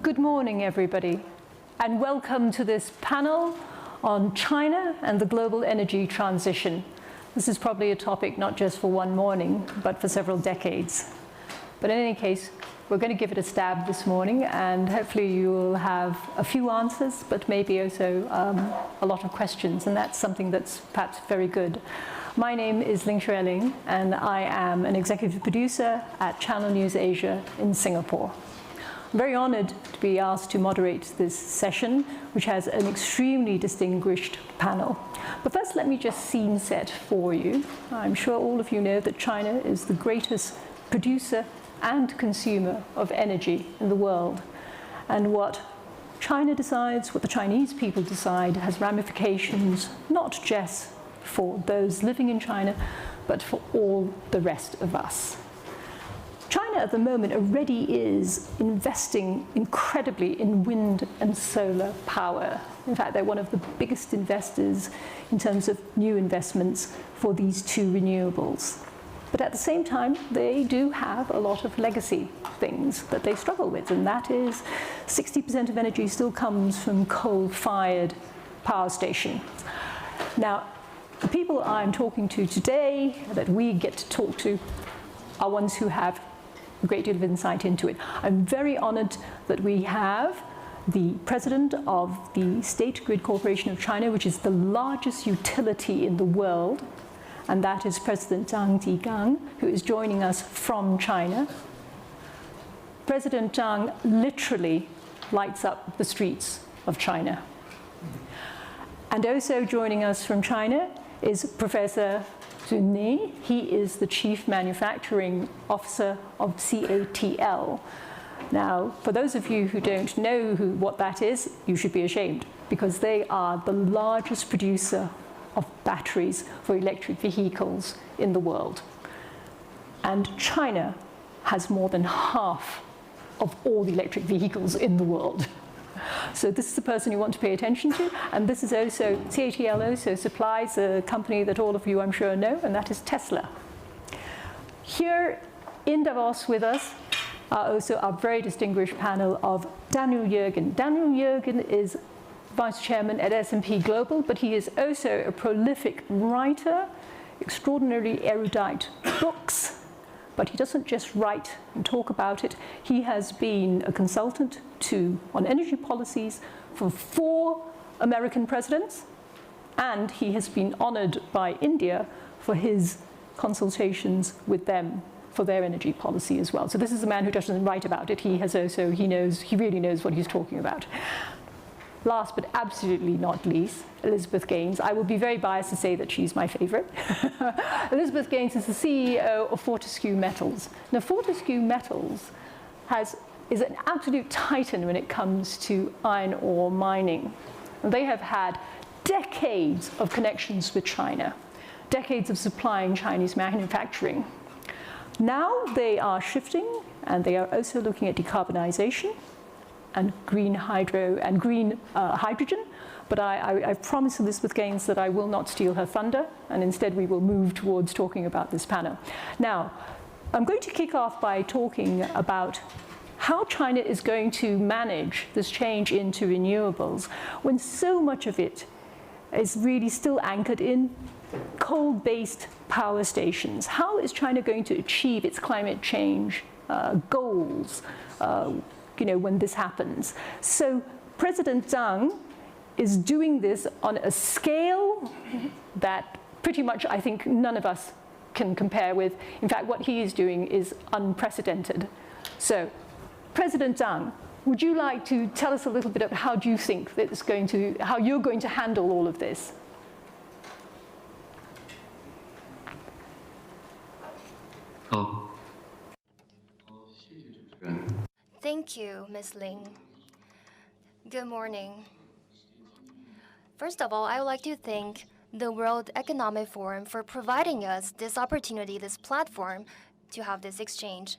Good morning, everybody, and welcome to this panel on China and the global energy transition. This is probably a topic not just for one morning, but for several decades. But in any case, we're going to give it a stab this morning, and hopefully you will have a few answers, but maybe also a lot of questions, and that's something that's perhaps very good. My name is Ling Xueling, and I am an executive producer at Channel News Asia in Singapore. I'm very honored to be asked to moderate this session, which has an extremely distinguished panel. But first, let me just scene set for you. I'm sure all of you know that China is the greatest producer and consumer of energy in the world. And what China decides, what the Chinese people decide, has ramifications not just for those living in China, but for all the rest of us. China at the moment already is investing incredibly in wind and solar power. In fact, they're one of the biggest investors in terms of new investments for these two renewables. But at the same time, they do have a lot of legacy things that they struggle with, and that is 60% of energy still comes from coal-fired power station. Now, the people I'm talking to today, that we get to talk to, are ones who have a great deal of insight into it. I'm very honored that we have the president of the State Grid Corporation of China, which is the largest utility in the world, and that is President Zhang Jigang, who is joining us from China. President Zhang literally lights up the streets of China. And also joining us from China is Professor Zun Ni. He is the Chief Manufacturing Officer of CATL. Now, for those of you who don't know what that is, you should be ashamed, because they are the largest producer of batteries for electric vehicles in the world. And China has more than half of all the electric vehicles in the world. So this is the person you want to pay attention to, and this is also, CATL also supplies a company that all of you I'm sure know, and that is Tesla. Here in Davos with us are also our very distinguished panel of Daniel Yergin. Daniel Yergin is Vice Chairman at S&P Global, but he is also a prolific writer, extraordinarily erudite books, but he doesn't just write and talk about it. He has been a consultant on energy policies for 4 American presidents, and he has been honored by India for his consultations with them for their energy policy as well. So this is a man who doesn't write about it. He really knows what he's talking about. Last but absolutely not least, Elizabeth Gaines. I will be very biased to say that she's my favorite. Elizabeth Gaines is the CEO of Fortescue Metals. Now, Fortescue Metals is an absolute titan when it comes to iron ore mining. And they have had decades of connections with China, decades of supplying Chinese manufacturing. Now they are shifting, and they are also looking at decarbonization and green hydrogen. But I've promised Elizabeth Gaines that I will not steal her thunder, and instead we will move towards talking about this panel. Now, I'm going to kick off by talking about how China is going to manage this change into renewables when so much of it is really still anchored in coal-based power stations. How is China going to achieve its climate change goals when this happens? So President Zhang is doing this on a scale that pretty much I think none of us can compare with. In fact, what he is doing is unprecedented. So President Zhang, would you like to tell us a little bit about how do you think that how you're going to handle all of this? Thank you, Ms. Ling. Good morning. First of all, I would like to thank the World Economic Forum for providing us this opportunity, this platform, to have this exchange.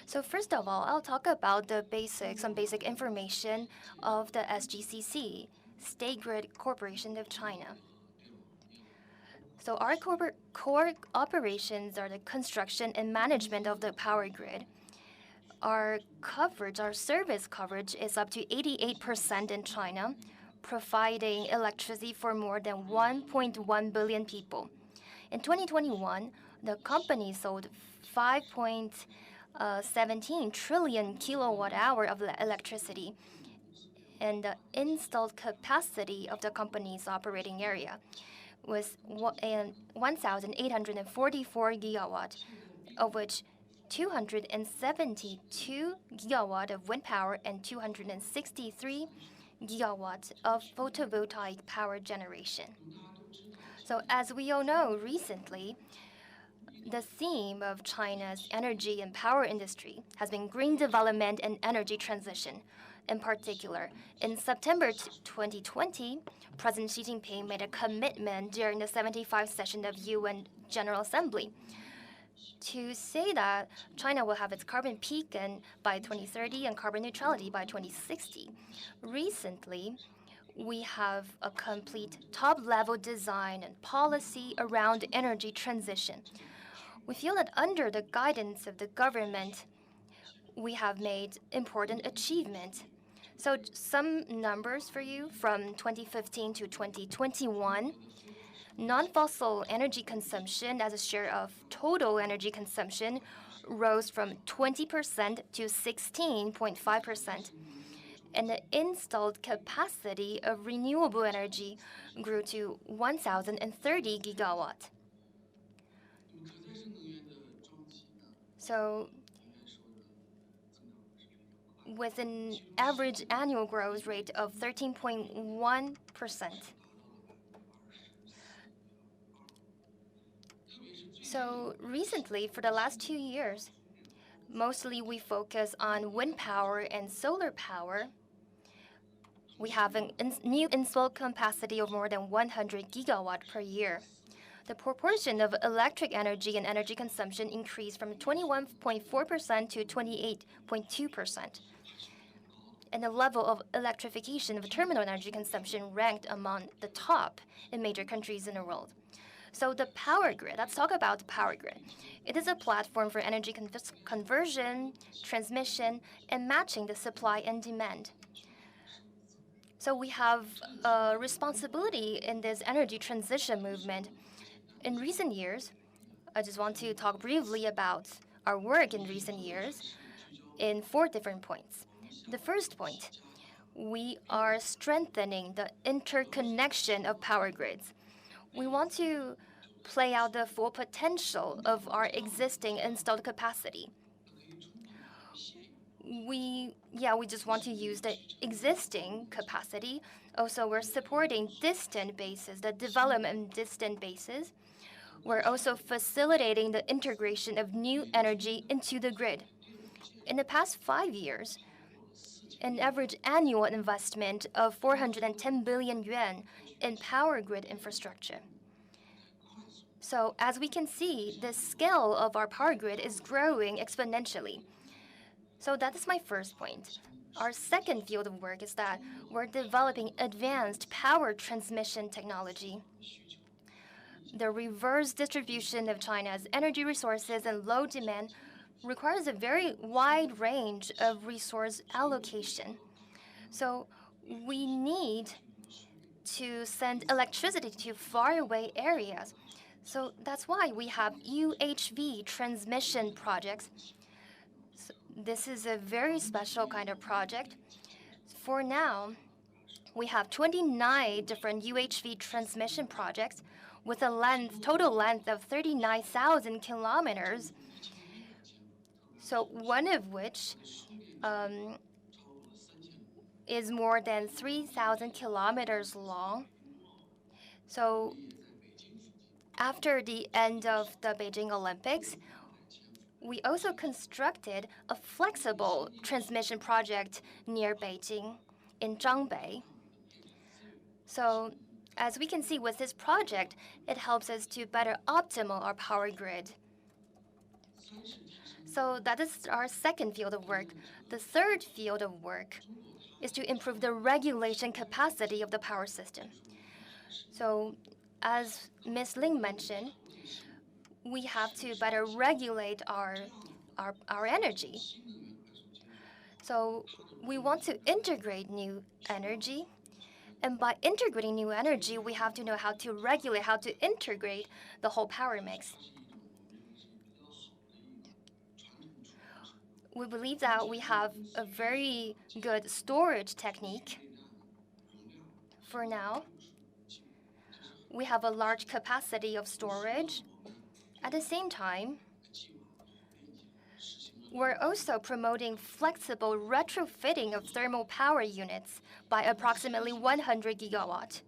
So first of all, I'll talk about some basic information of the SGCC, State Grid Corporation of China. So our core operations are the construction and management of the power grid. our coverage, our service coverage is up to 88% in China, providing electricity for more than 1.1 billion people. In 2021, the company sold 5.17 trillion kilowatt hour of electricity, and the installed capacity of the company's operating area was 1,844 gigawatt, of which 272 gigawatt of wind power and 263 gigawatts of photovoltaic power generation. So as we all know, recently, the theme of China's energy and power industry has been green development and energy transition. In particular, in September 2020, President Xi Jinping made a commitment during the 75th session of UN General Assembly to say that China will have its carbon peak by 2030 and carbon neutrality by 2060. Recently, we have a complete top-level design and policy around energy transition. We feel that under the guidance of the government, we have made important achievements. So some numbers for you from 2015 to 2021. Non-fossil energy consumption as a share of total energy consumption rose from 20% to 16.5%. And the installed capacity of renewable energy grew to 1,030 gigawatt. So with an average annual growth rate of 13.1%. So recently, for the last 2 years, mostly we focus on wind power and solar power. We have a new installed capacity of more than 100 gigawatt per year. The proportion of electric energy and energy consumption increased from 21.4% to 28.2%. And the level of electrification of terminal energy consumption ranked among the top in major countries in the world. So the power grid, let's talk about the power grid. It is a platform for energy conversion, transmission, and matching the supply and demand. So we have a responsibility in this energy transition movement. In recent years, I just want to talk briefly about our work in recent years in 4 different points. The first point, we are strengthening the interconnection of power grids. We want to play out the full potential of our existing installed capacity. We just want to use the existing capacity. Also, we're supporting distant bases, the development of distant bases. We're also facilitating the integration of new energy into the grid. In the past 5 years, an average annual investment of 410 billion yuan in power grid infrastructure. So as we can see, the scale of our power grid is growing exponentially. So that is my first point. Our second field of work is that we're developing advanced power transmission technology. The reverse distribution of China's energy resources and low demand requires a very wide range of resource allocation. So we need to send electricity to faraway areas. So that's why we have UHV transmission projects. So this is a very special kind of project. For now, we have 29 different UHV transmission projects with a total length of 39,000 kilometers. So one of which is more than 3,000 kilometers long. So after the end of the Beijing Olympics, we also constructed a flexible transmission project near Beijing in Zhangbei. So as we can see with this project, it helps us to better optimize our power grid. So that is our second field of work. The third field of work is to improve the regulation capacity of the power system. So as Ms. Ling mentioned, we have to better regulate our energy. So we want to integrate new energy. And by integrating new energy, we have to know how to regulate, how to integrate the whole power mix. We believe that we have a very good storage technique. For now, we have a large capacity of storage. At the same time, we're also promoting flexible retrofitting of thermal power units by approximately 100 gigawatt.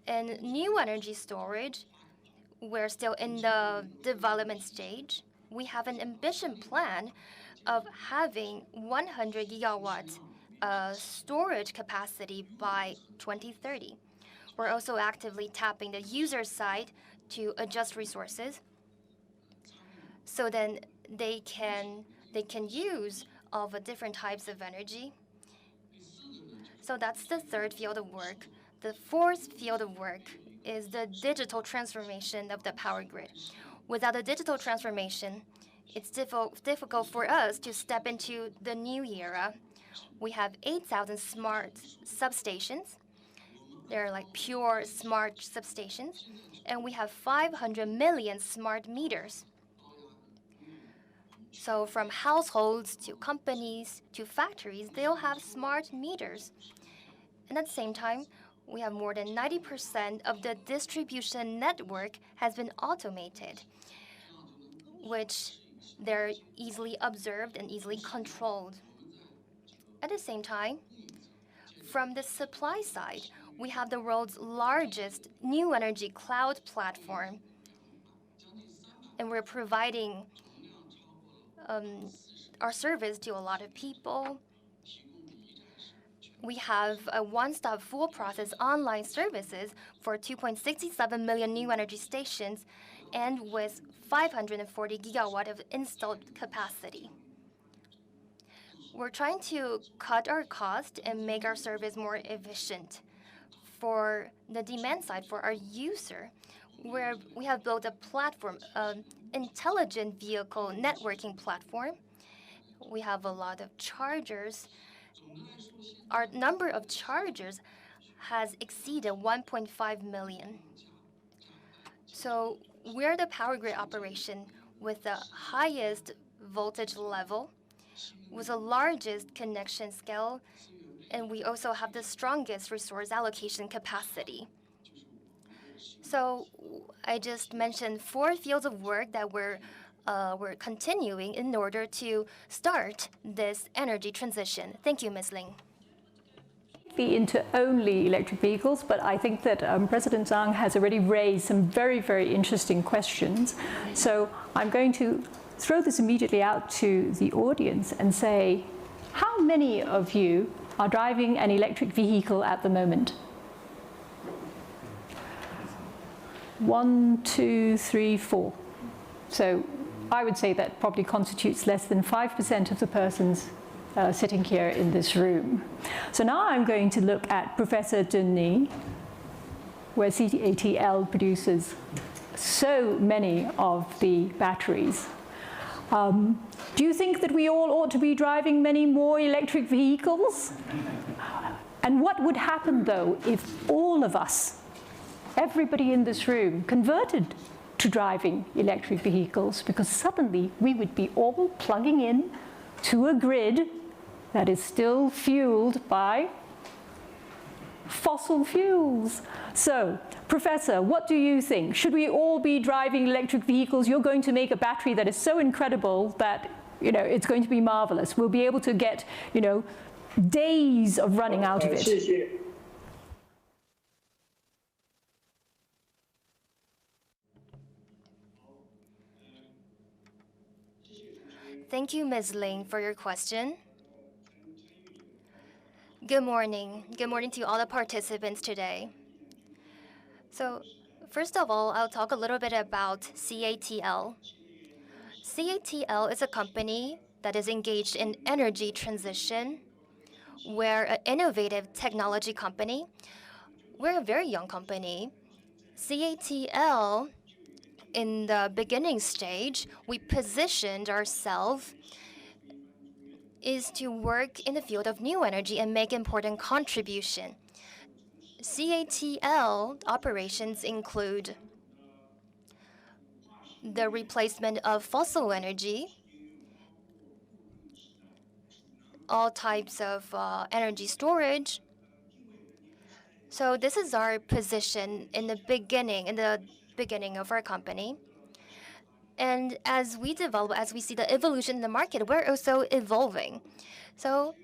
And new energy storage, we're still in the development stage. We have an ambition plan of having 100 gigawatt storage capacity by 2030. We're also actively tapping the user side to adjust resources, so then they can use all the different types of energy. So that's the third field of work. The fourth field of work is the digital transformation of the power grid. Without a digital transformation, it's difficult for us to step into the new era. We have 8,000 smart substations. They're like pure smart substations. And we have 500 million smart meters. So from households to companies to factories, they'll have smart meters. And at the same time, we have more than 90% of the distribution network has been automated, which they're easily observed and easily controlled. At the same time, from the supply side, we have the world's largest new energy cloud platform, and we're providing our service to a lot of people. We have a one-stop full process online services for 2.67 million new energy stations and with 540 gigawatt of installed capacity. We're trying to cut our cost and make our service more efficient. For the demand side, for our user, where we have built a platform, an intelligent vehicle networking platform. We have a lot of chargers. Our number of chargers has exceeded 1.5 million. So we're the power grid operation with the highest voltage level, with the largest connection scale, and we also have the strongest resource allocation capacity. So I just mentioned 4 fields of work that we're continuing in order to start this energy transition. Thank you, Ms. Ling. Be into only electric vehicles, but I think that President Zhang has already raised some very, very interesting questions. So I'm going to throw this immediately out to the audience and say, how many of you are driving an electric vehicle at the moment? 1, 2, 3, 4. So I would say that probably constitutes less than 5% of the persons sitting here in this room. So now I'm going to look at Professor Denis, where CATL produces so many of the batteries. Do you think that we all ought to be driving many more electric vehicles? And what would happen, though, if all of us, everybody in this room, converted to driving electric vehicles? Because suddenly we would be all plugging in to a grid that is still fueled by fossil fuels. So, Professor, what do you think? Should we all be driving electric vehicles? You're going to make a battery that is so incredible that, you know, it's going to be marvelous. We'll be able to get, you know, days of running out of it. Thank you, Ms. Ling, for your question. Good morning. Good morning to all the participants today. So, first of all, I'll talk a little bit about CATL. CATL is a company that is engaged in energy transition. We're an innovative technology company. We're a very young company. CATL, in the beginning stage, we positioned ourselves is to work in the field of new energy and make important contribution. CATL operations include the replacement of fossil energy, all types of energy storage. So this is our position in the beginning of our company. And as we develop, as we see the evolution in the market, we're also evolving. So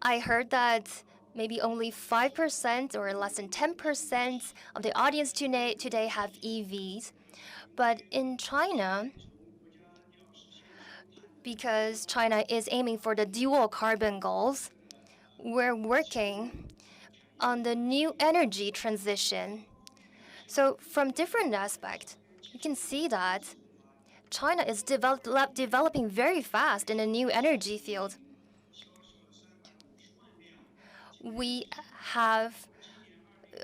I heard that maybe only 5% or less than 10% of the audience today have EVs. But in China, because China is aiming for the dual carbon goals, we're working on the new energy transition. So from different aspects, you can see that China is developing very fast in the new energy field. We have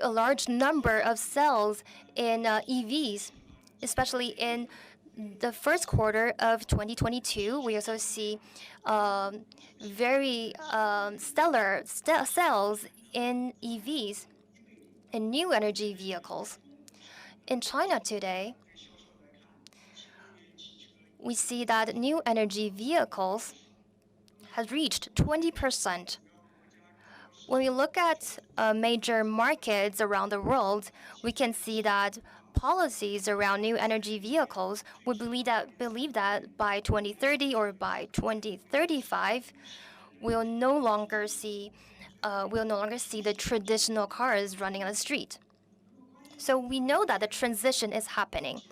a large number of cells in EVs, especially in the first quarter of 2022. We also see very stellar cells in EVs, in new energy vehicles. In China today, we see that new energy vehicles has reached 20%. When we look at major markets around the world, we can see that policies around new energy vehicles would believe that by 2030 or by 2035, we'll no longer see the traditional cars running on the street. So we know that the transition is happening.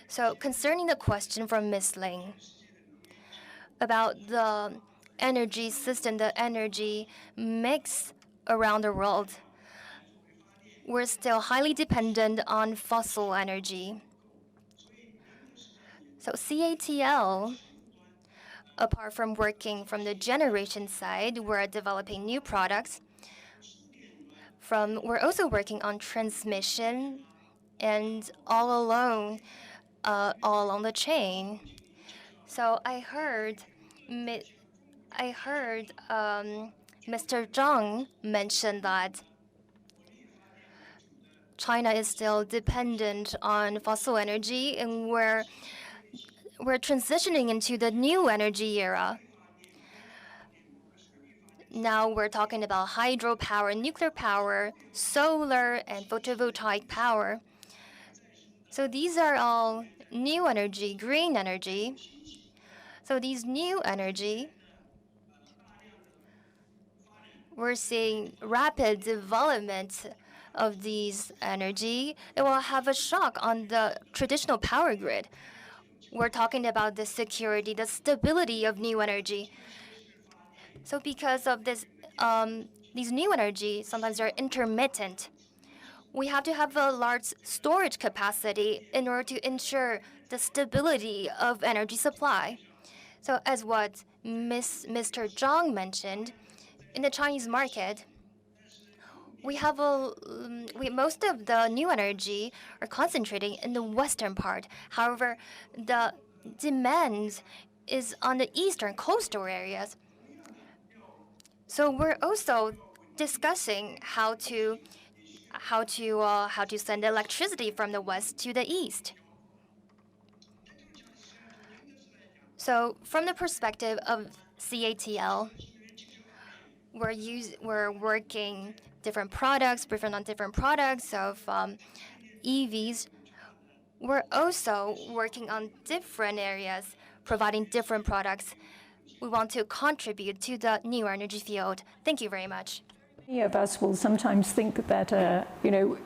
So concerning the question from Ms. Ling about the energy system, the energy mix around the world, we're still highly dependent on fossil energy. So CATL, apart from working from the generation side, we're developing new products. We're also working on transmission and all along the chain. So I heard Mr. Zhang mention that China is still dependent on fossil energy, and we're transitioning into the new energy era. Now we're talking about hydropower, nuclear power, solar, and photovoltaic power. So these are all new energy, green energy. So these new energy, we're seeing rapid development of these energy. It will have a shock on the traditional power grid. We're talking about the security, the stability of new energy. So because of this, these new energy, sometimes they're intermittent. We have to have a large storage capacity in order to ensure the stability of energy supply. So as what Mr. Zhang mentioned, in the Chinese market, we have most of the new energy are concentrating in the western part. However, the demand is on the eastern coastal areas. So we're also discussing how to send electricity from the west to the east. So from the perspective of CATL, we're working different products, on different products of EVs. We're also working on different areas, providing different products. We want to contribute to the new energy field. Thank you very much. Many of us will sometimes think that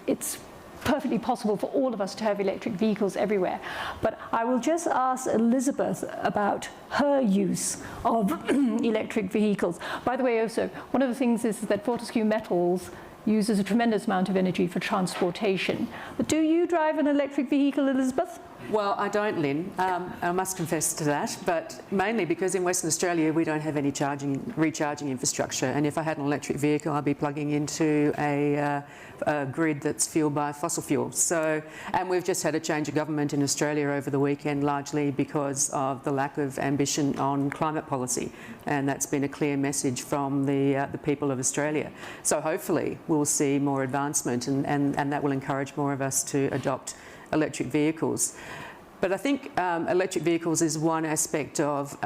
it's perfectly possible for all of us to have electric vehicles everywhere. But I will just ask Elizabeth about her use of electric vehicles. By the way, also, one of the things is that Fortescue Metals uses a tremendous amount of energy for transportation. But do you drive an electric vehicle, Elizabeth? Well, I don't, Lynn. I must confess to that, but mainly because in Western Australia we don't have any recharging infrastructure, and if I had an electric vehicle I'd be plugging into a grid that's fueled by fossil fuel. So, and we've just had a change of government in Australia over the weekend, largely because of the lack of ambition on climate policy, and that's been a clear message from the people of Australia. So hopefully we'll see more advancement, and that will encourage more of us to adopt electric vehicles. But I think electric vehicles is one aspect of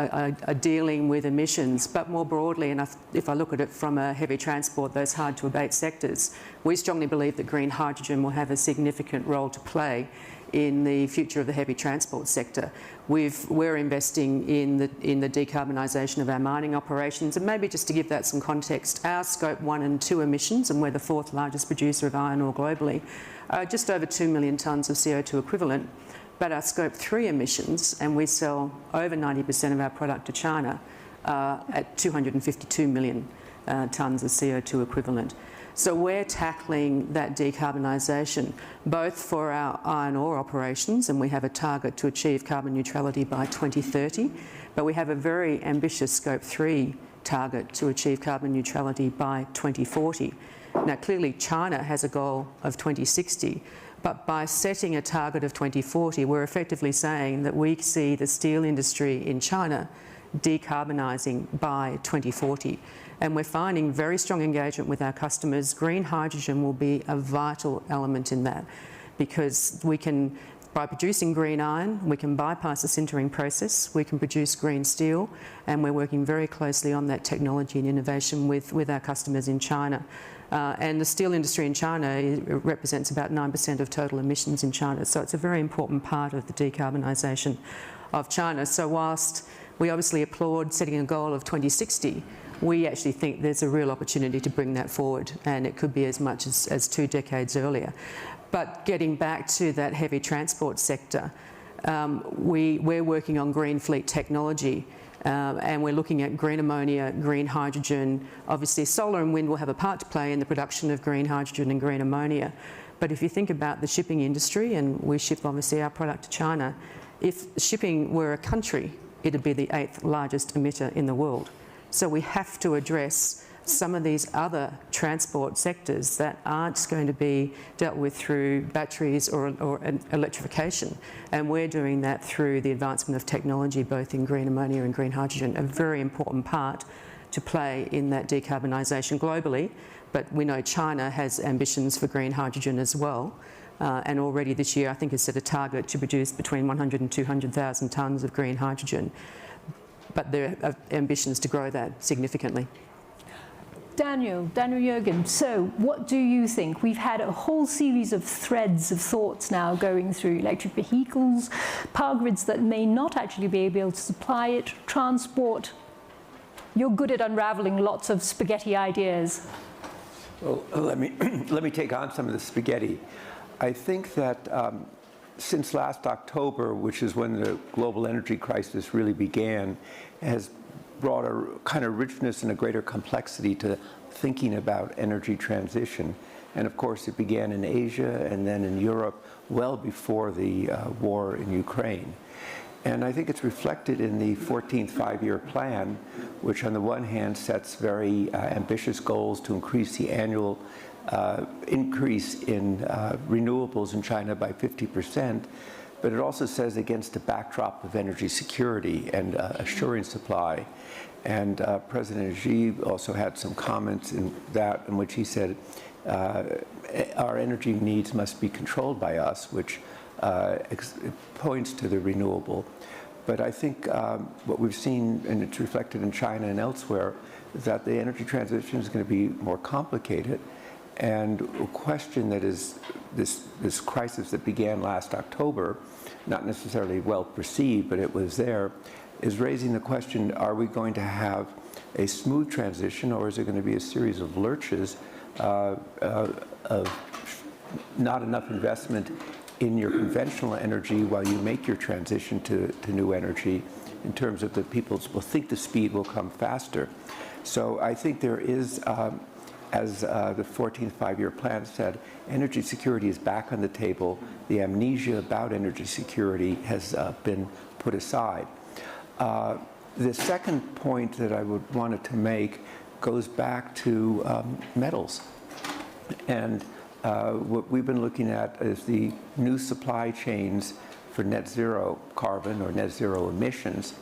dealing with emissions, but more broadly, and if I look at it from a heavy transport, those hard to abate sectors, we strongly believe that green hydrogen will have a significant role to play in the future of the heavy transport sector. We're investing in the decarbonisation of our mining operations, and maybe just to give that some context, our Scope 1 and 2 emissions, and we're the 4th largest producer of iron ore globally, are just over 2 million tonnes of CO2 equivalent. But our Scope 3 emissions, and we sell over 90% of our product to China, at 252 million tonnes of CO2 equivalent. So we're tackling that decarbonisation, both for our iron ore operations, and we have a target to achieve carbon neutrality by 2030, but we have a very ambitious Scope 3 target to achieve carbon neutrality by 2040. Now, clearly China has a goal of 2060, but by setting a target of 2040, we're effectively saying that we see the steel industry in China decarbonising by 2040. And we're finding very strong engagement with our customers. Green hydrogen will be a vital element in that, because we can, by producing green iron, we can bypass the sintering process, we can produce green steel, and we're working very closely on that technology and innovation with our customers in China. And the steel industry in China represents about 9% of total emissions in China, so it's a very important part of the decarbonisation of China. So whilst we obviously applaud setting a goal of 2060, we actually think there's a real opportunity to bring that forward, and it could be as much as 2 decades earlier. But getting back to that heavy transport sector, we're working on green fleet technology, and we're looking at green ammonia, green hydrogen. Obviously solar and wind will have a part to play in the production of green hydrogen and green ammonia. But if you think about the shipping industry, and we ship obviously our product to China, if shipping were a country, it'd be the 8th largest emitter in the world. So we have to address some of these other transport sectors that aren't going to be dealt with through batteries or electrification. And we're doing that through the advancement of technology, both in green ammonia and green hydrogen, a very important part to play in that decarbonisation globally. But we know China has ambitions for green hydrogen as well. And already this year, I think, has set a target to produce between 100 and 200,000 tonnes of green hydrogen. But there are ambitions to grow that significantly. Daniel Jürgen, so what do you think? We've had a whole series of threads of thoughts now going through electric vehicles, power grids that may not actually be able to supply it, transport. You're good at unraveling lots of spaghetti ideas. Well, let me take on some of the spaghetti. I think that since last October, which is when the global energy crisis really began, has brought a kind of richness and a greater complexity to thinking about energy transition. And of course, it began in Asia and then in Europe well before the war in Ukraine. And I think it's reflected in the 14th five-year plan, which on the one hand sets very ambitious goals to increase the annual increase in renewables in China by 50%, but it also says against a backdrop of energy security and assuring supply. And President Xi also had some comments in that in which he said our energy needs must be controlled by us, which points to the renewable. But I think what we've seen, and it's reflected in China and elsewhere, is that the energy transition is going to be more complicated. And a question that is this crisis that began last October, not necessarily well perceived, but it was there, is raising the question, are we going to have a smooth transition, or is it going to be a series of lurches of not enough investment in your conventional energy while you make your transition to new energy, in terms of the people will think the speed will come faster. So I think there is as the 14th five-year plan said, energy security is back on the table. The amnesia about energy security has been put aside. The second point that I wanted to make goes back to metals. And what we've been looking at is the new supply chains for net zero carbon or net zero emissions.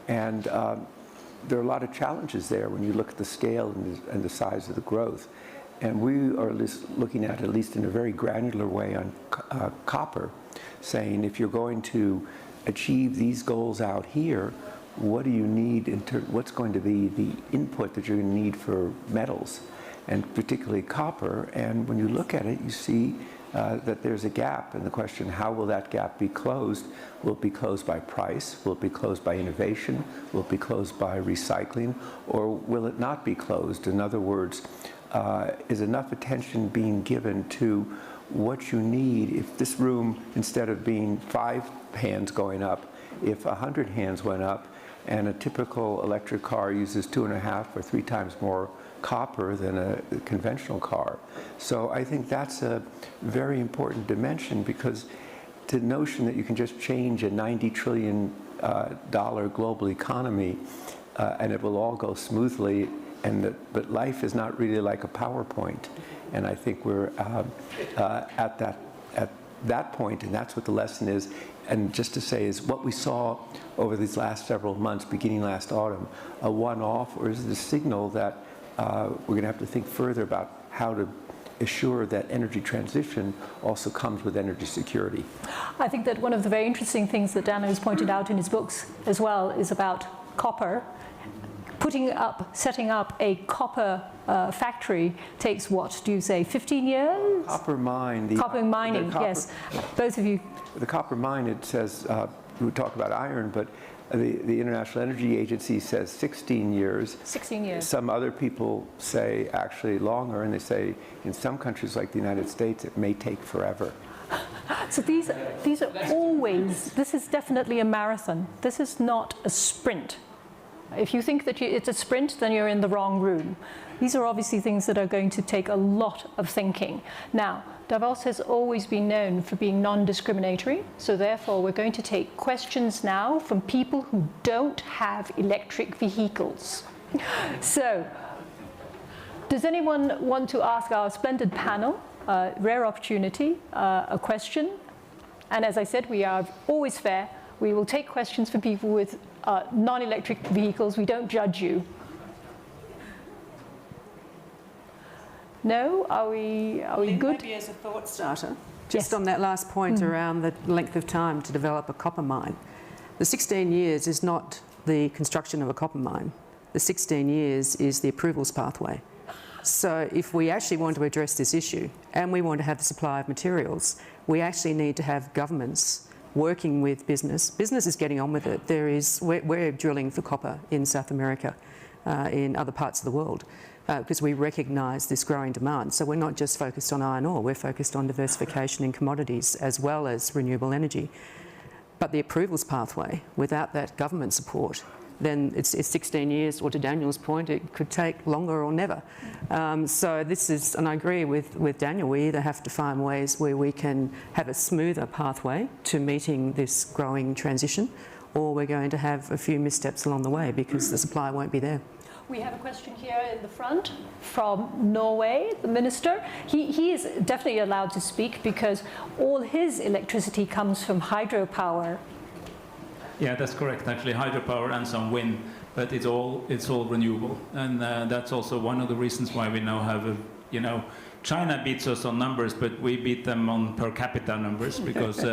And there are a lot of challenges there when you look at the scale and the size of the growth. And we are looking at least in a very granular way, on copper, saying if you're going to achieve these goals out here, what do you need, what's going to be the input that you're going to need for metals, and particularly copper? And when you look at it, you see that there's a gap, and the question, how will that gap be closed? Will it be closed by price? Will it be closed by innovation? Will it be closed by recycling? Or will it not be closed? In other words, is enough attention being given to what you need? If this room, instead of being 5 hands going up, if 100 hands went up, and a typical electric car uses 2.5 or 3 times more copper than a conventional car. So I think that's a very important dimension, because the notion that you can just change a $90 trillion global economy and it will all go smoothly, but life is not really like a PowerPoint. And I think we're at that point, and that's what the lesson is. And just to say, is what we saw over these last several months, beginning last autumn, a one-off, or is it a signal that we're going to have to think further about how to assure that energy transition also comes with energy security? I think that one of the very interesting things that Dan has pointed out in his books as well is about copper. Setting up a copper factory takes, what do you say, 15 years? Copper mine. Copper mining, yes. Both of you. The copper mine, it says, we would talk about iron, but the International Energy Agency says 16 years. 16 years. Some other people say actually longer, and they say in some countries like the United States it may take forever. So these are always, this is definitely a marathon. This is not a sprint. If you think that it's a sprint, then you're in the wrong room. These are obviously things that are going to take a lot of thinking. Now, Davos has always been known for being non-discriminatory, so therefore we're going to take questions now from people who don't have electric vehicles. So, does anyone want to ask our splendid panel, rare opportunity, a question? And as I said, we are always fair. We will take questions from people with non-electric vehicles. We don't judge you. No? Are we good? Maybe as a thought starter, just on that last point around the length of time to develop a copper mine. The 16 years is not the construction of a copper mine. The 16 years is the approvals pathway. So if we actually want to address this issue and we want to have the supply of materials, we actually need to have governments working with business. Business is getting on with it. We're drilling for copper in South America, in other parts of the world, because we recognise this growing demand. So we're not just focused on iron ore, we're focused on diversification in commodities as well as renewable energy. But the approvals pathway, without that government support, then it's 16 years, or to Daniel's point, it could take longer or never. So this is, and I agree with Daniel, we either have to find ways where we can have a smoother pathway to meeting this growing transition, or we're going to have a few missteps along the way because the supply won't be there. We have a question here in the front from Norway, the minister. He is definitely allowed to speak because all his electricity comes from hydropower. Yeah, that's correct. Actually, hydropower and some wind, but it's all renewable, and that's also one of the reasons why we now have China beats us on numbers, but we beat them on per capita numbers because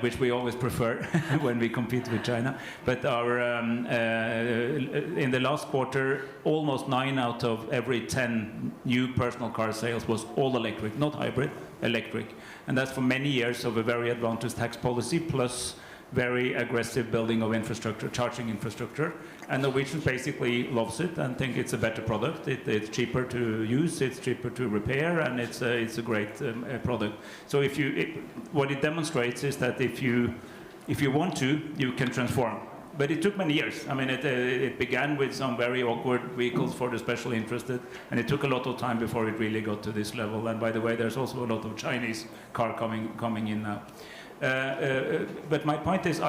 which we always prefer when we compete with China. But our in the last quarter, almost 9 out of every 10 new personal car sales was all electric, not hybrid, electric, and that's for many years of a very advantageous tax policy plus very aggressive building of infrastructure, charging infrastructure, and Norwegians basically loves it and think it's a better product. It's cheaper to use, it's cheaper to repair, and it's a great product. So what it demonstrates is that if you want to, you can transform. but it took many years. I mean, it began with some very awkward vehicles for the special interested, and it took a lot of time before it really got to this level. And by the way, there's also a lot of Chinese car coming in now. But my point is,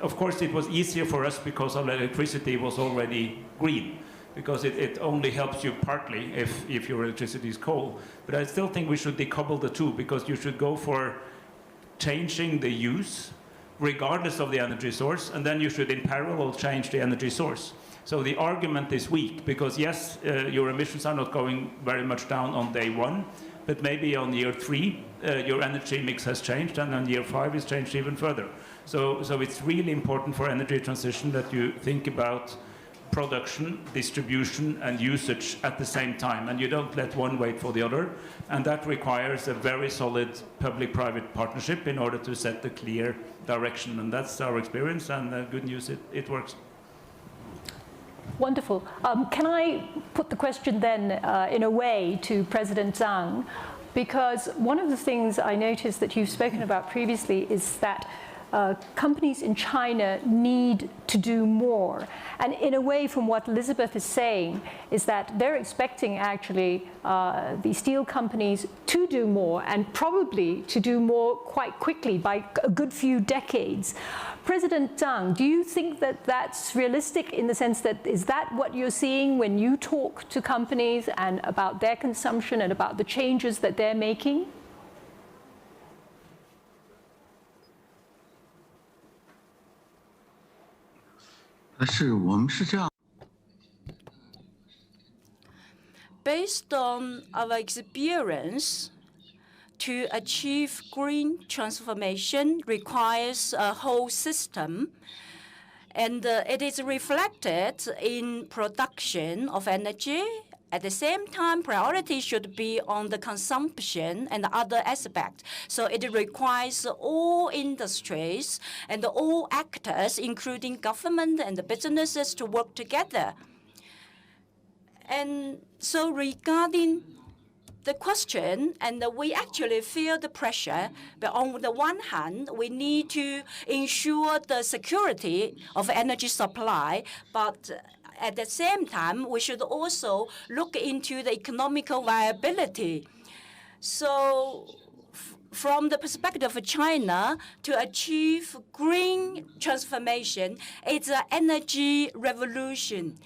of course, it was easier for us because our electricity was already green, because it only helps you partly if your electricity is coal. But I still think we should decouple the two, because you should go for changing the use regardless of the energy source, and then you should in parallel change the energy source. So the argument is weak, because yes, your emissions are not going very much down on day one, but maybe on year 3, your energy mix has changed, and on year 5 it's changed even further. So it's really important for energy transition that you think about production, distribution, and usage at the same time, and you don't let one wait for the other. And that requires a very solid public-private partnership in order to set the clear direction. And that's our experience, and good news, it works. Wonderful. Can I put the question then in a way to President Zhang? Because one of the things I noticed that you've spoken about previously is that companies in China need to do more. And in a way, from what Elizabeth is saying, is that they're expecting actually the steel companies to do more, and probably to do more quite quickly, by a good few decades. President Zhang, do you think that that's realistic, in the sense that, is that what you're seeing when you talk to companies and about their consumption and about the changes that they're making? Based on our experience, to achieve green transformation requires a whole system, and it is reflected in production of energy. At the same time, priority should be on the consumption and other aspects. So it requires all industries and all actors, including government and the businesses, to work together. And so regarding the question, and we actually feel the pressure, but on the one hand, we need to ensure the security of energy supply, but at the same time, we should also look into the economical viability. So from the perspective of China, to achieve green transformation, it's an energy revolution.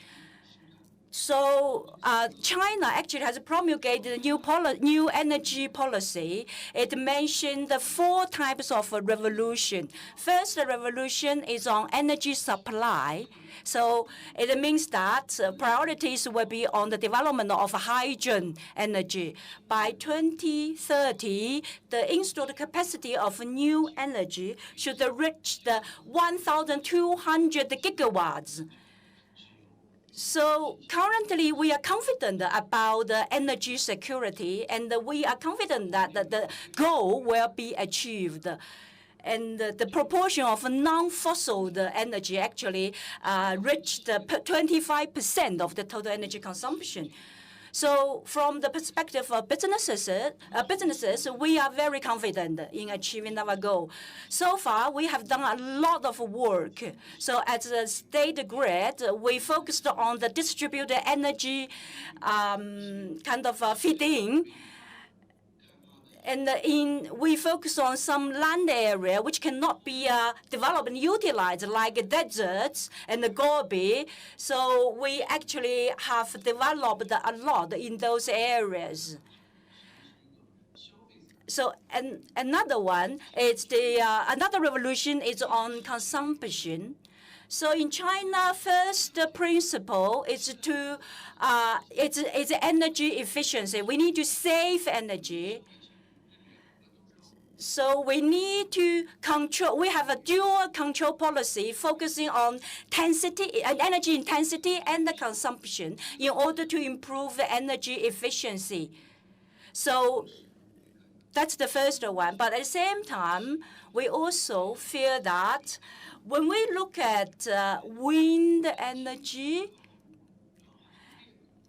So China actually has promulgated a new energy policy. It mentioned the 4 types of revolution. First, the revolution is on energy supply. So it means that priorities will be on the development of hydrogen energy. By 2030, the installed capacity of new energy should reach the 1,200 gigawatts. So currently, we are confident about the energy security, and we are confident that the goal will be achieved. And the proportion of non-fossil energy actually reached 25% of the total energy consumption. So from the perspective of businesses, we are very confident in achieving our goal. So far, we have done a lot of work. So as a state grid, we focused on the distributed energy kind of feeding. And we focus on some land area which cannot be developed and utilized, like deserts and the Gobi. So we actually have developed a lot in those areas. So another one is another revolution is on consumption. So in China, first principle is to it's energy efficiency. We need to save energy. So we need to control. We have a dual control policy focusing on energy intensity and the consumption in order to improve the energy efficiency. So that's the first one. But at the same time, we also feel that when we look at wind energy,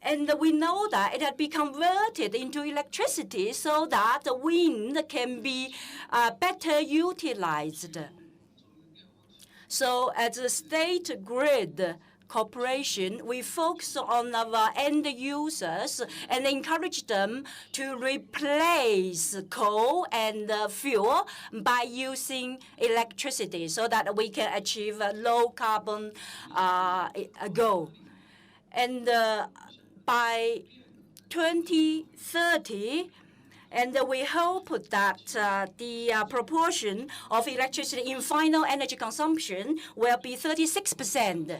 and we know that it had been converted into electricity so that the wind can be better utilized. So as a state grid corporation, we focus on our end users and encourage them to replace coal and fuel by using electricity so that we can achieve a low carbon goal. And by 2030, and we hope that the proportion of electricity in final energy consumption will be 36%.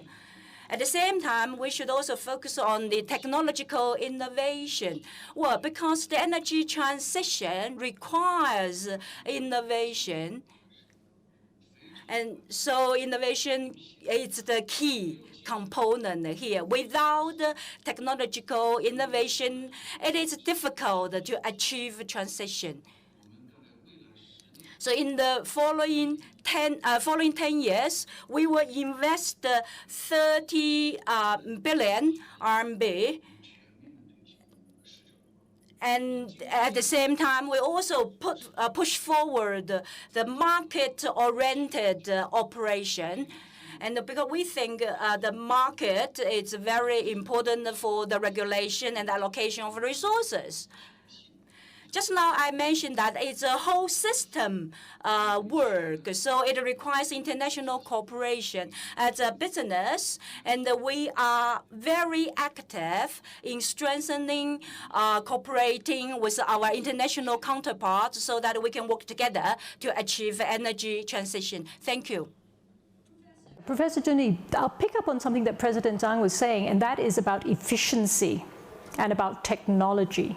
At the same time, we should also focus on the technological innovation. Well, because the energy transition requires innovation. And so innovation is the key component here. Without technological innovation, it is difficult to achieve transition. So in the following 10 years, we will invest 30 billion RMB. And at the same time, we also push forward the market-oriented operation. And because we think the market is very important for the regulation and allocation of resources. Just now, I mentioned that it's a whole system work, so it requires international cooperation as a business, and we are very active in strengthening, cooperating with our international counterparts so that we can work together to achieve energy transition. Thank you. Professor Denis, I'll pick up on something that President Zhang was saying, and that is about efficiency and about technology.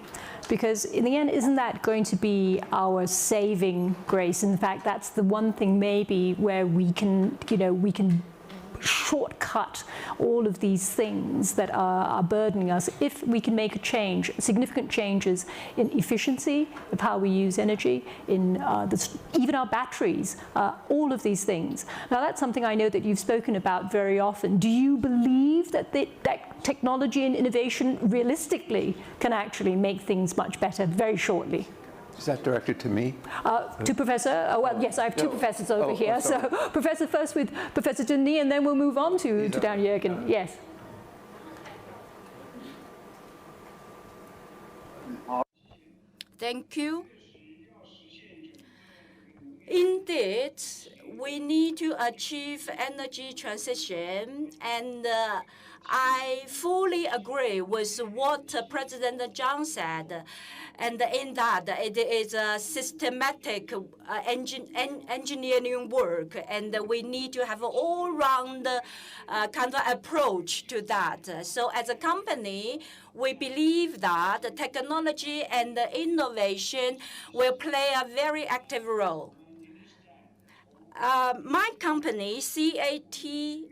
Because in the end, isn't that going to be our saving grace? In fact, that's the one thing maybe where we can, we can shortcut all of these things that are burdening us if we can make a change, significant changes in efficiency of how we use energy, in even our batteries, all of these things. Now, that's something I know that you've spoken about very often. Do you believe that that technology and innovation realistically can actually make things much better very shortly? Is that directed to me? To Professor, well, yes, I have two professors over here. So Professor first with Professor Denis, and then we'll move on to Dan Jürgen. Yes. Thank you. Indeed, we need to achieve energy transition, and I fully agree with what President Zhang said, and in that it is a systematic engineering work, and we need to have an all-round kind of approach to that. So as a company, we believe that technology and innovation will play a very active role. My company, CATL,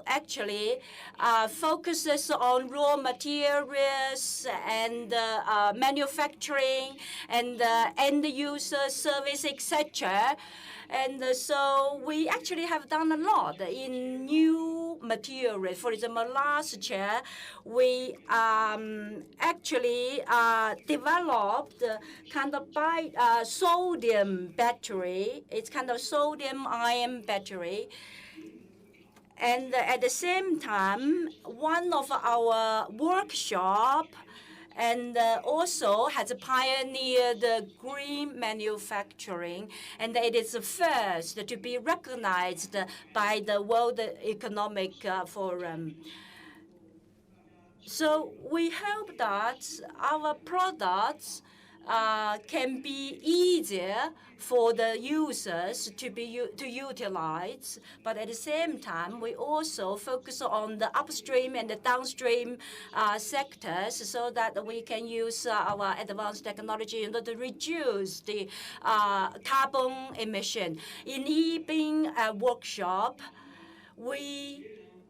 actually focuses on raw materials and manufacturing and end user service, etc. And so we actually have done a lot in new materials. For example, last year, we actually developed kind of sodium battery. It's kind of sodium-ion battery. And at the same time, one of our workshop and also has pioneered green manufacturing, and it is the first to be recognized by the World Economic Forum. So we hope that our products can be easier for the users to utilize, but at the same time, we also focus on the upstream and the downstream sectors so that we can use our advanced technology in order to reduce the carbon emission. In Yibin workshop, we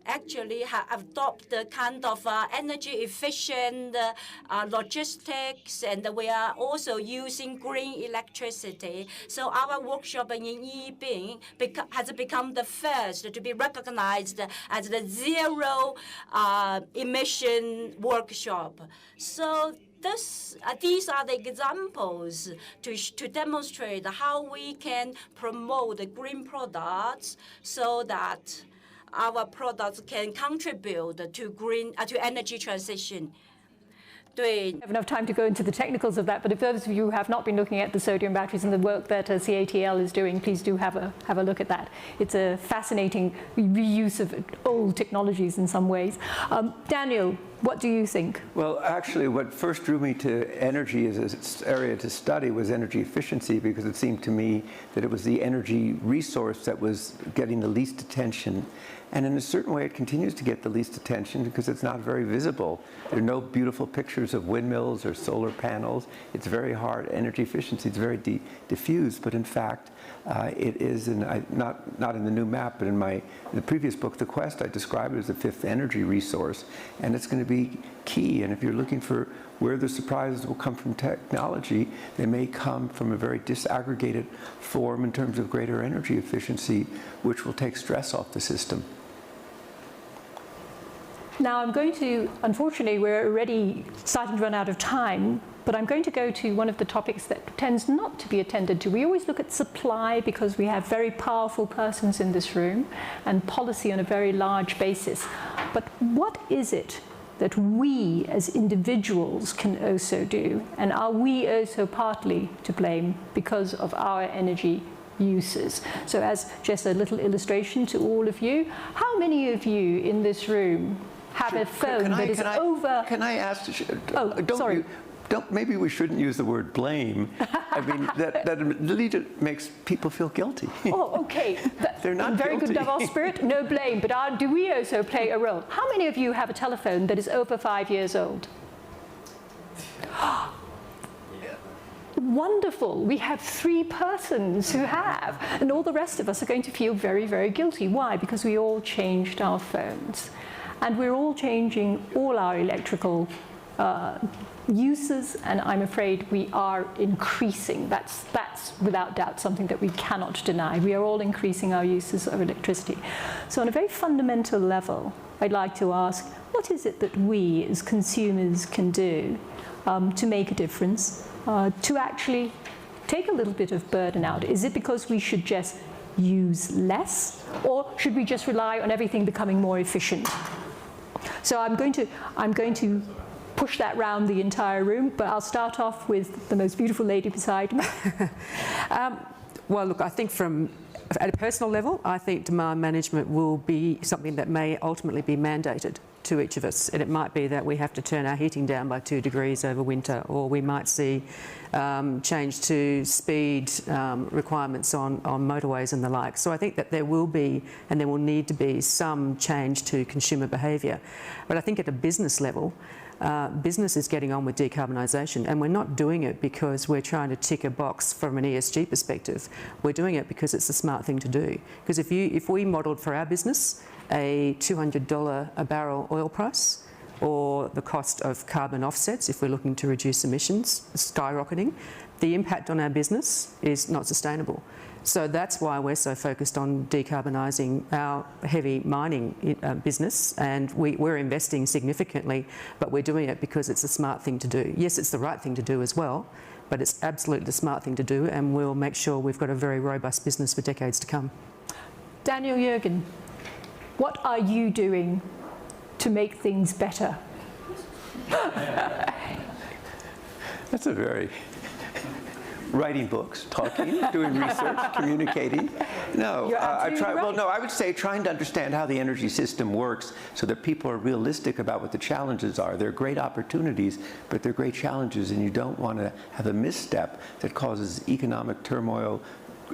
actually have adopted kind of energy efficient logistics, and we are also using green electricity. So our workshop in Yibin has become the first to be recognized as the zero emission workshop. So these are the examples to demonstrate how we can promote the green products so that our products can contribute to energy transition. I have enough time to go into the technicals of that, but if those of you who have not been looking at the sodium batteries and the work that CATL is doing, please do have a look at that. It's a fascinating reuse of old technologies in some ways. Daniel, what do you think? Well, actually, what first drew me to energy as an area to study was energy efficiency, because it seemed to me that it was the energy resource that was getting the least attention. And in a certain way, it continues to get the least attention because it's not very visible. There are no beautiful pictures of windmills or solar panels. It's very hard. Energy efficiency is very diffuse, but in fact, it is, not in the new map, but in the previous book, The Quest, I describe it as the fifth energy resource. And it's going to be key. And if you're looking for where the surprises will come from technology, they may come from a very disaggregated form in terms of greater energy efficiency, which will take stress off the system. Now I'm going to, unfortunately, we're already starting to run out of time, but I'm going to go to one of the topics that tends not to be attended to. We always look at supply because we have very powerful persons in this room, and policy on a very large basis. But what is it that we as individuals can also do? And are we also partly to blame because of our energy uses? So as just a little illustration to all of you, how many of you in this room have a phone that is over... Can I ask... Sorry. Maybe we shouldn't use the word blame. I mean, that makes people feel guilty. Oh, okay. They're not very guilty. Good Davos spirit, no blame. But do we also play a role? How many of you have a telephone that is over 5 years old? Wonderful. We have 3 persons who have. And all the rest of us are going to feel very, very guilty. Why? Because we all changed our phones. And we're all changing all our electrical uses, and I'm afraid we are increasing. That's without doubt something that we cannot deny. We are all increasing our uses of electricity. So on a very fundamental level, I'd like to ask, what is it that we as consumers can do to make a difference, to actually take a little bit of burden out? Is it because we should just use less, or should we just rely on everything becoming more efficient? So I'm going to push that round the entire room, but I'll start off with the most beautiful lady beside me. Well, look, I think at a personal level, I think demand management will be something that may ultimately be mandated to each of us. And it might be that we have to turn our heating down by 2 degrees over winter, or we might see change to speed requirements on motorways and the like. So I think that there will be, and there will need to be, some change to consumer behaviour. But I think at a business level, business is getting on with decarbonisation, and we're not doing it because we're trying to tick a box from an ESG perspective. We're doing it because it's the smart thing to do. Because if we modelled for our business a $200 a barrel oil price, or the cost of carbon offsets if we're looking to reduce emissions skyrocketing, the impact on our business is not sustainable. So that's why we're so focused on decarbonising our heavy mining business, and we're investing significantly, but we're doing it because it's a smart thing to do. Yes, it's the right thing to do as well, but it's absolutely the smart thing to do, and we'll make sure we've got a very robust business for decades to come. Daniel Jürgen, what are you doing to make things better? That's a very... Writing books, talking, doing research, communicating. No, right. Well, no, I would say trying to understand how the energy system works so that people are realistic about what the challenges are. They're great opportunities, but they're great challenges, and you don't want to have a misstep that causes economic turmoil,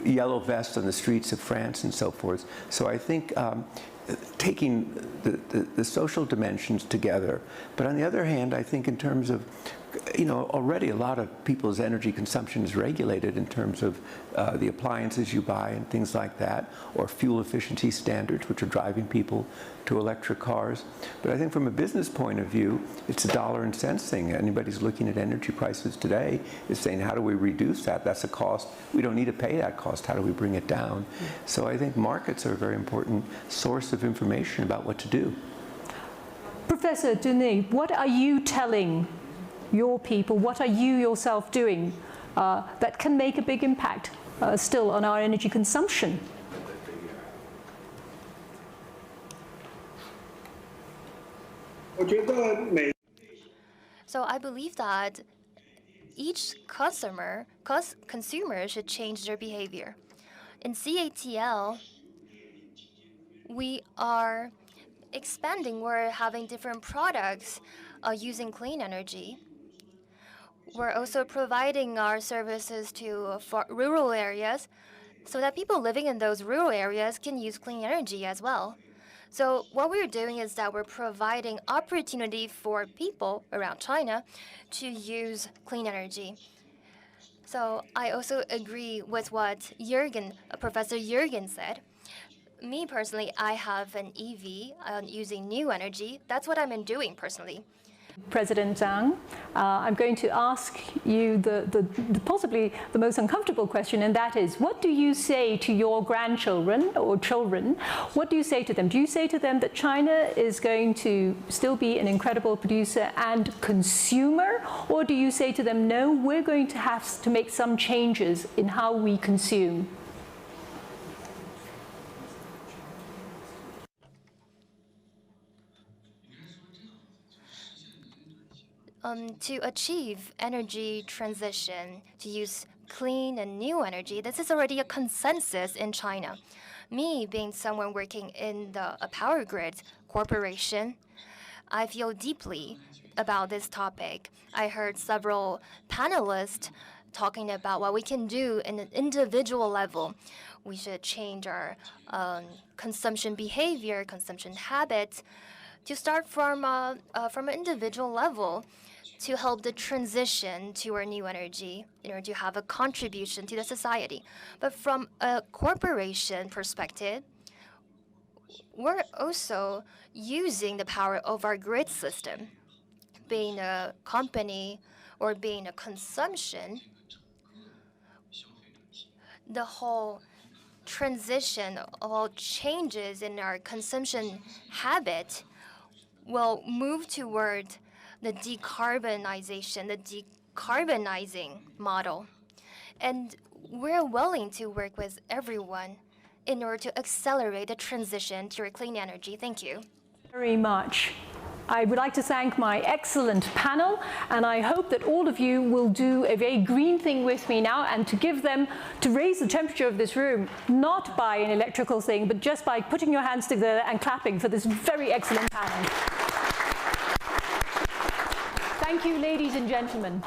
yellow vests on the streets of France and so forth. So I think taking the social dimensions together, but on the other hand, I think in terms of, already a lot of people's energy consumption is regulated in terms of the appliances you buy and things like that, or fuel efficiency standards, which are driving people to electric cars. But I think from a business point of view, it's a dollar and cents thing. Anybody who's looking at energy prices today is saying, how do we reduce that? That's a cost. We don't need to pay that cost. How do we bring it down? So I think markets are a very important source of information about what to do. Professor Denis, what are you telling your people? What are you yourself doing that can make a big impact still on our energy consumption? So I believe that each consumer should change their behavior. In CATL, we are expanding. We're having different products using clean energy. We're also providing our services to rural areas so that people living in those rural areas can use clean energy as well. So what we're doing is that we're providing opportunity for people around China to use clean energy. So I also agree with what Professor Jürgen said. Me personally, I have an EV using new energy. That's what I'm doing personally. President Zhang, I'm going to ask you possibly the most uncomfortable question, and that is, what do you say to your grandchildren or children? What do you say to them? Do you say to them that China is going to still be an incredible producer and consumer? Or do you say to them, no, we're going to have to make some changes in how we consume? To achieve energy transition, to use clean and new energy, this is already a consensus in China. Me, being someone working in a power grid corporation, I feel deeply about this topic. I heard several panelists talking about what we can do in an individual level. We should change our consumption behavior, consumption habits, to start from an individual level, to help the transition to our new energy in order to have a contribution to the society. But from a corporation perspective, we're also using the power of our grid system. Being a company or being a consumption, the whole transition, all changes in our consumption habit will move toward the decarbonization, the decarbonizing model. And we're willing to work with everyone in order to accelerate the transition to clean energy. Thank you. Very much. I would like to thank my excellent panel, and I hope that all of you will do a very green thing with me now, and to raise the temperature of this room, not by an electrical thing, but just by putting your hands together and clapping for this very excellent panel. Thank you, ladies and gentlemen.